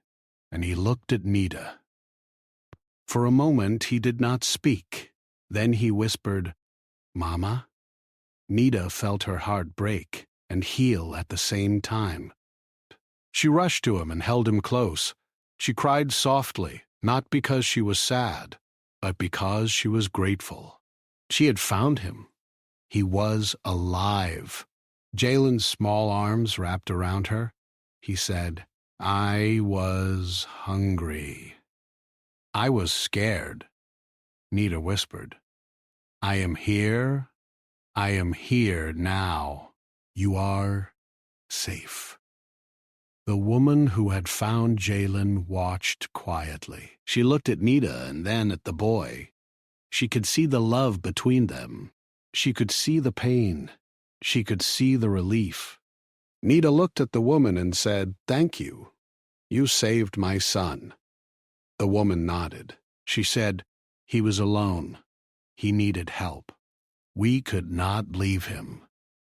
and he looked at Nita. For a moment he did not speak. Then he whispered, "Mama?" Nita felt her heart break and heal at the same time. She rushed to him and held him close. She cried softly, not because she was sad, but because she was grateful. She had found him. He was alive. Jalen's small arms wrapped around her. He said, "I was hungry. I was scared." Nita whispered, "I am here. I am here now. You are safe." The woman who had found Jalen watched quietly. She looked at Nita and then at the boy. She could see the love between them. She could see the pain. She could see the relief. Nita looked at the woman and said, "Thank you. You saved my son." The woman nodded. She said, "He was alone. He needed help. We could not leave him."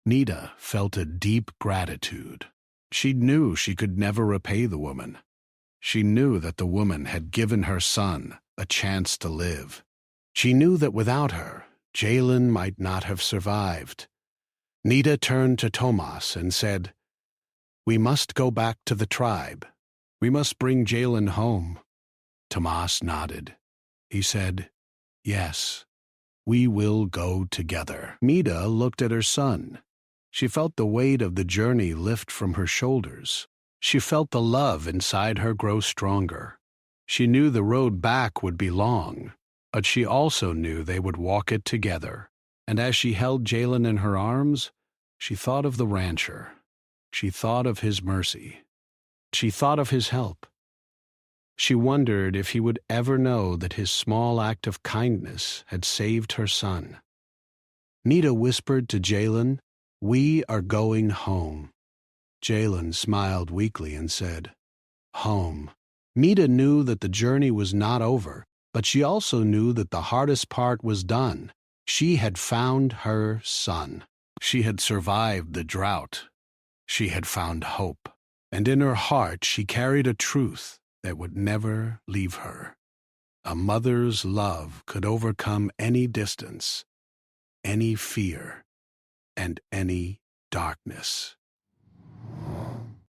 Nita felt a deep gratitude. She knew she could never repay the woman. She knew that the woman had given her son a chance to live. She knew that without her, Jalen might not have survived. Nita turned to Tomas and said, "We must go back to the tribe. We must bring Jalen home." Tomas nodded. He said, "Yes, we will go together." Nita looked at her son. She felt the weight of the journey lift from her shoulders. She felt the love inside her grow stronger. She knew the road back would be long, but she also knew they would walk it together. And as she held Jalen in her arms, she thought of the rancher. She thought of his mercy. She thought of his help. She wondered if he would ever know that his small act of kindness had saved her son. Nita whispered to Jalen, "We are going home." Jalen smiled weakly and said, "Home." Nita knew that the journey was not over, but she also knew that the hardest part was done. She had found her son. She had survived the drought. She had found hope. And in her heart she carried a truth that would never leave her. A mother's love could overcome any distance, any fear, and any darkness.